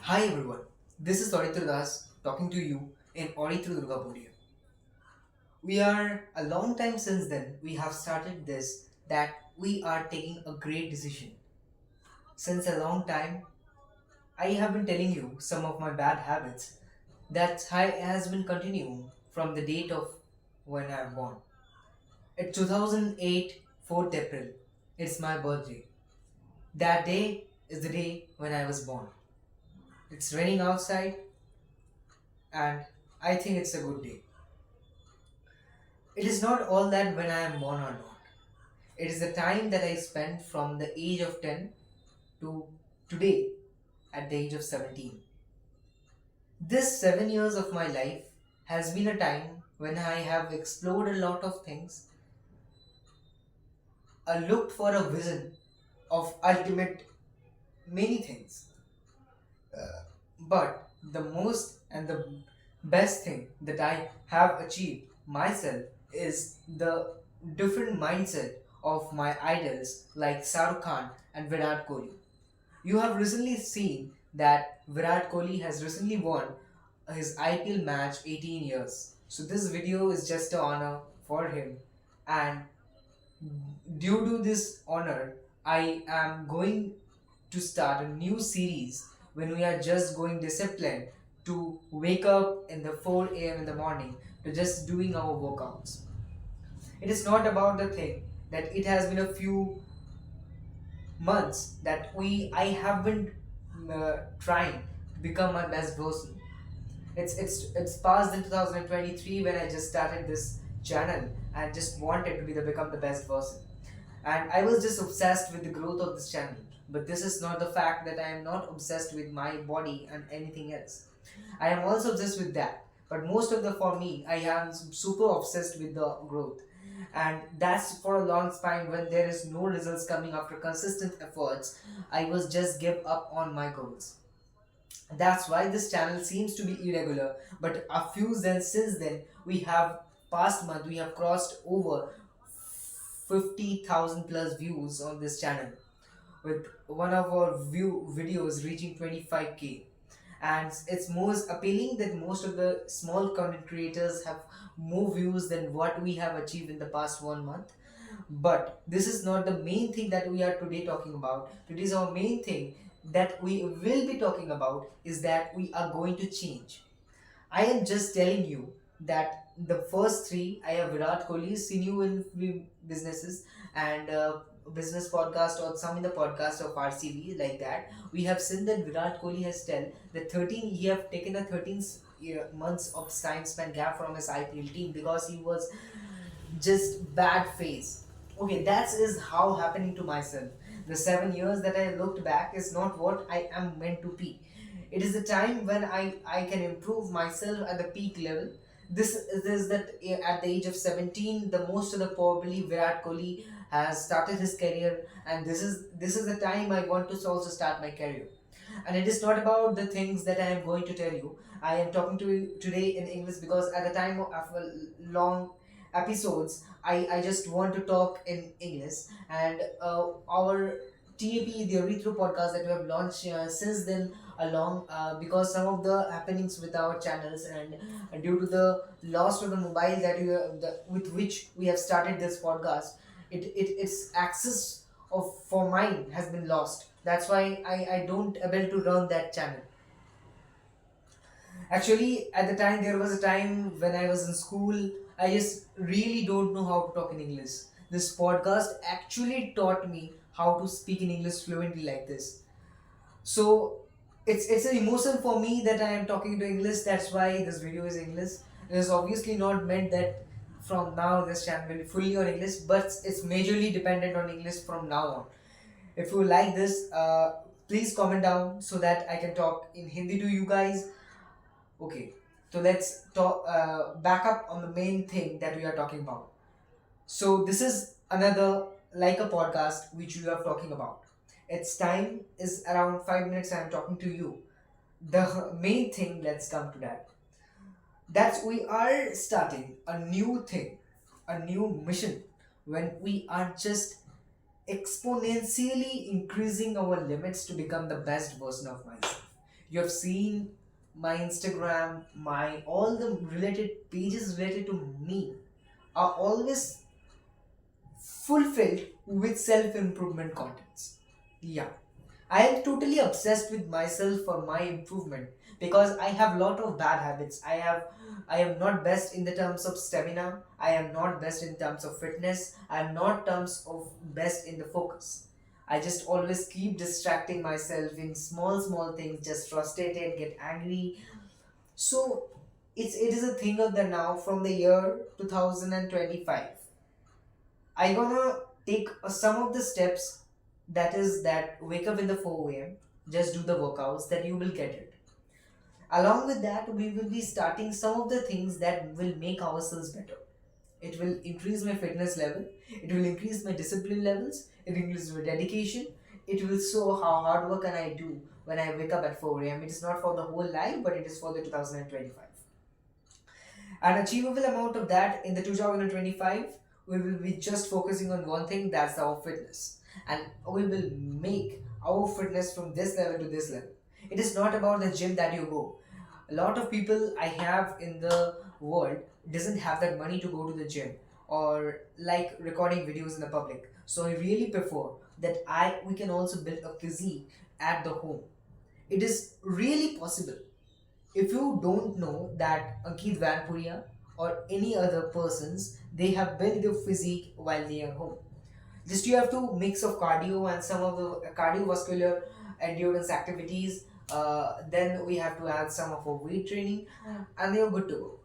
Hi everyone, this is Auritra Das talking to you in Auritra Durga Podium. We are a long time since then we have started this that we are taking a great decision. Since a long time, I have been telling you some of my bad habits that has been continuing from the date of when I am born. It's 2008 4th April. It's my birthday. That day is the day when I was born. It's raining outside and I think it's a good day. It is not all that when I am born or not. It is the time that I spent from the age of 10 to today at the age of 17. This 7 years of my life has been a time when I have explored a lot of things, looked for a vision of ultimate many things. But the most and the best thing that I have achieved myself is the different mindset of my idols like Shahrukh Khan and Virat Kohli. You have recently seen that Virat Kohli has recently won his IPL match 18 years. So this video is just an honor for him, and due to this honor, I am going to start a new series when we are just going disciplined to wake up in the 4 a.m. in the morning to just doing our workouts. It is not about the thing that it has been a few months that I have been trying to become my best version. It's past in 2023 when I just started this channel and just wanted to become the best person. And I was just obsessed with the growth of this channel. But this is not the fact that I am not obsessed with my body and anything else. I am also obsessed with that. But most of the for me, I am super obsessed with the growth. And that's for a long time when there is no results coming after consistent efforts. I was just give up on my goals. That's why this channel seems to be irregular. But a few then since then we have past month we have crossed over 50,000 plus views on this channel with one of our view videos reaching 25k, and it's most appealing that most of the small content creators have more views than what we have achieved in the past 1 month. But this is not the main thing that we are today talking about. Today's our main thing that we will be talking about is that we are going to change. I am just telling you that the first three, I have Virat Kohli, seen you in businesses and business podcast or some in the podcast of RCB like that. We have seen that Virat Kohli has tell that 13, he have taken a 13 months of time span gap from his IPL team because he was just bad phase. Okay, that is how happening to myself. The 7 years that I looked back is not what I am meant to be. It is the time when I can improve myself at the peak level. This is that at the age of 17, the most of the probably Virat Kohli has started his career, and this is the time I want to also start my career. And it is not about the things that I am going to tell you. I am talking to you today in English because at the time of long episodes, I just want to talk in English. And our TAP, the Retro podcast that we have launched since then along, because some of the happenings with our channels and due to the loss of the mobile that with which we have started this podcast, its access of for mine has been lost. That's why I don't able to run that channel. Actually, at the time, there was a time when I was in school, I just really don't know how to talk in English. This podcast actually taught me how to speak in English fluently like this. So it's an emotion for me that I am talking to English. That's why this video is English. It is obviously not meant that from now this channel will be fully on English, but it's majorly dependent on English from now on. If you like this, please comment down so that I can talk in Hindi to you guys. Okay, so let's talk back up on the main thing that we are talking about. So this is another like a podcast which we are talking about. Its time is around 5 minutes. I am talking to you. The main thing. Let's come to that. That's we are starting a new thing, a new mission when we are just exponentially increasing our limits to become the best version of myself. You have seen my Instagram, my all the related pages related to me are always fulfilled with self improvement contents. Yeah, I am totally obsessed with myself for my improvement because I have lot of bad habits. I am not best in the terms of stamina. I am not best in terms of fitness. I am not terms of best in the focus. I just always keep distracting myself in small things, just frustrated, get angry. So it is a thing of the now from the year 2025. I gonna take some of the steps, that is that wake up in the 4 a.m. Just do the workouts that you will get it. Along with that, we will be starting some of the things that will make ourselves better. It will increase my fitness level. It will increase my discipline levels. It increases my dedication. It will show how hard work can I do when I wake up at 4 a.m. It is not for the whole life, but it is for the 2025. An achievable amount of that in the 2025, we will be just focusing on one thing, that's our fitness. And we will make our fitness from this level to this level. It is not about the gym that you go. A lot of people I have in the world doesn't have that money to go to the gym or like recording videos in the public. So I really prefer that I we can also build a physique at the home. It is really possible. If you don't know that Ankit Vanpuria or any other persons, they have built their physique while they are home. Just you have to mix of cardio and some of the cardiovascular endurance activities. Then we have to add some of our weight training, and you're good to go.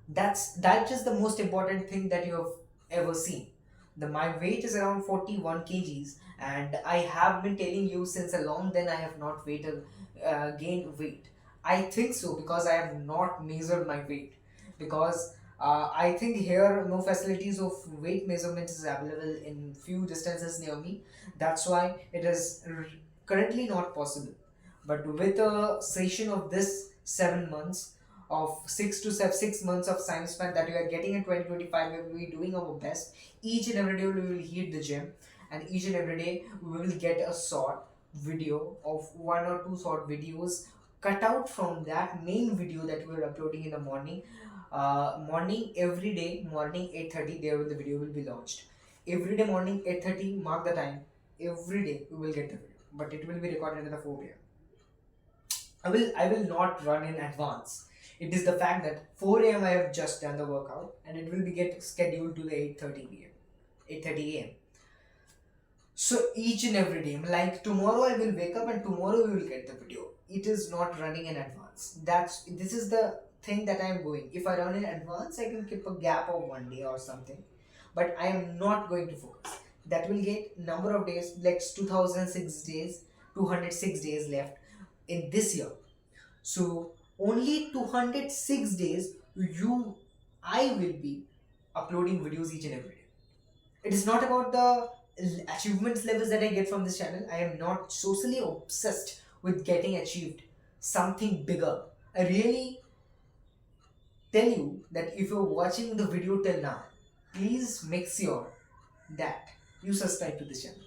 That's just the most important thing that you have ever seen. My weight is around 41 kgs, and I have been telling you since a long then I have not gained weight. I think so because I have not measured my weight, because I think here no facilities of weight measurement is available in few distances near me. That's why it is currently not possible. But with a session of this 7 months, of 6 months of science span that we are getting in 2025, we will be doing our best. Each and every day we will hit the gym, and each and every day we will get a short video of one or two short videos cut out from that main video that we are uploading in the morning. Morning every day, morning 8:30, there the video will be launched. Every day morning 8:30, mark the time. Every day we will get the video, but it will be recorded at the 4 p.m. I will not run in advance. It is the fact that 4 a.m. I have just done the workout, and it will be get scheduled to the 8:30 p.m. 8:30 a.m. So each and every day, like tomorrow I will wake up and tomorrow we will get the video. It is not running in advance. This is the thing that I am going. If I run in advance, I can keep a gap of 1 day or something. But I am not going to focus. That will get number of days, like 2006 days, 206 days left in this year. So only 206 days you I will be uploading videos each and every day. It is not about the achievements levels that I get from this channel. I am not socially obsessed with getting achieved something bigger. I really tell you that if you're watching the video till now, please make sure that you subscribe to this channel,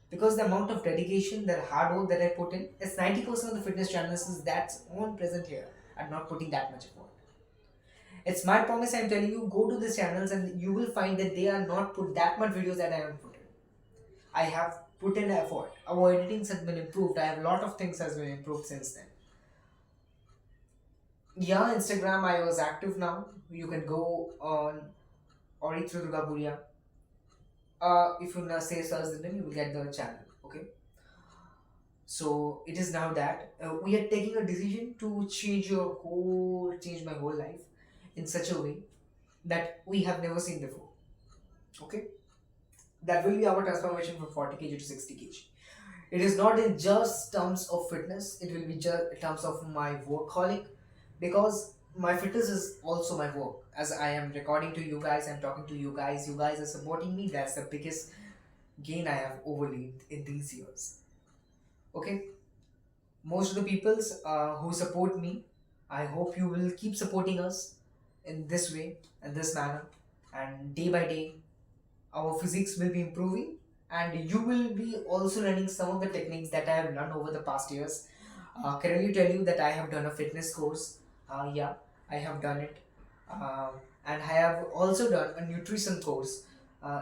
because the amount of dedication, the hard work that I put in is 90% of the fitness channels is that's on present here. I'm not putting that much effort. It's my promise. I'm telling you, go to these channels and you will find that they are not put that much videos that I have put in. I have put in effort. Our editings has been improved. I have a lot of things has been improved since then. Yeah, Instagram I was active now. You can go on Orithra Durgapuria. If you now say search the name, you will get the channel. Okay. So it is now that we are taking a decision to change my whole life in such a way that we have never seen before. Okay, that will be our transformation from 40 kg to 60 kg. It is not in just terms of fitness; it will be just in terms of my workaholic, because my fitness is also my work. As I am recording to you guys, I'm talking to you guys. You guys are supporting me. That's the biggest gain I have overlaid in these years. Okay, most of the peoples who support me, I hope you will keep supporting us in this way and this manner, and day by day our physics will be improving, and you will be also learning some of the techniques that I have learned over the past years. Can I tell you that I have done a fitness course? Yeah, I have done it. Um, and I have also done a nutrition course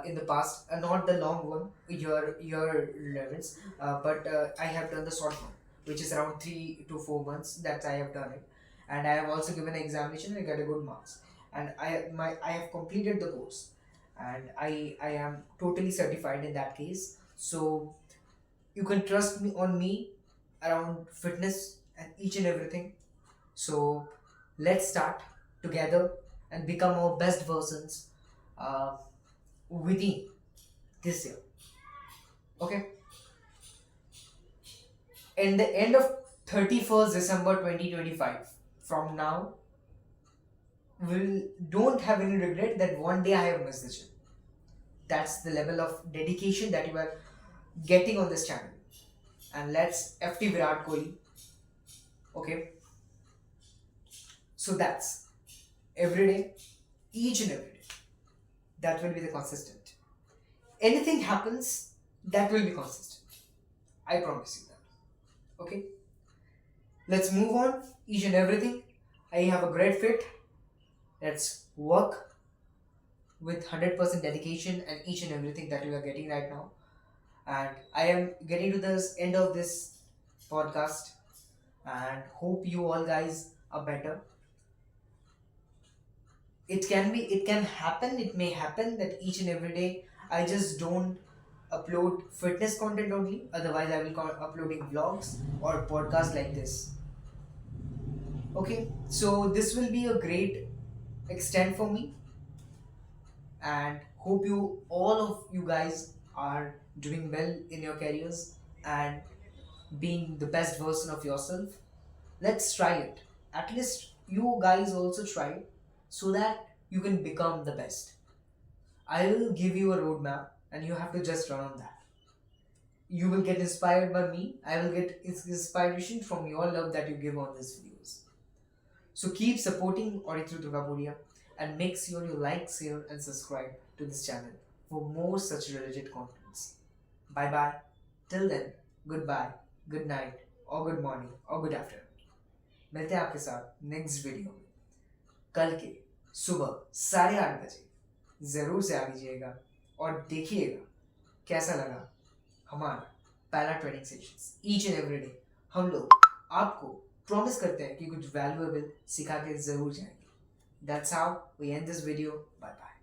in the past, not the long one, year levels, but I have done the short one, which is around 3 to 4 months that I have done it. And I have also given an examination and I got a good marks. And I have completed the course, and I am totally certified in that case. So you can trust me on me around fitness and each and everything. So let's start together and become our best versions uh, within this year. Okay. In the end of 31st December 2025, from now, we'll don't have any regret that one day I have missed the gym. That's the level of dedication that you are getting on this channel. And let's FT Virat Kohli. Okay. So that's every day, each and every day. That will be the consistent. Anything happens, that will be consistent. I promise you that. Okay? Let's move on, each and everything. I have a great fit. Let's work with 100% dedication and each and everything that we are getting right now. And I am getting to the end of this podcast and hope you all guys are better. It can happen, it may happen that each and every day I just don't upload fitness content only, otherwise I will uploading vlogs or podcasts like this. Okay, so this will be a great extent for me, and hope you all of you guys are doing well in your careers and being the best version of yourself. Let's try it. At least you guys also try it, so that you can become the best. I will give you a roadmap and you have to just run on that. You will get inspired by me. I will get inspiration from your love that you give on these videos. So keep supporting Auditru Durgapuria and make sure you like, share, and subscribe to this channel for more such related contents. Bye bye. Till then, goodbye, good night, or good morning, or good afternoon. मिलते हैं आपके साथ next video में कल के सुबह 8:30 बजे। ज़रूर से आ लीजिएगा और देखिएगा कैसा लगा हमारा पहला training session. Each and every day हम लोग आपको प्रॉमिस करते हैं कि कुछ वैल्यूएबल सिखा के ज़रूर जाएंगे। That's how we end this video. Bye bye.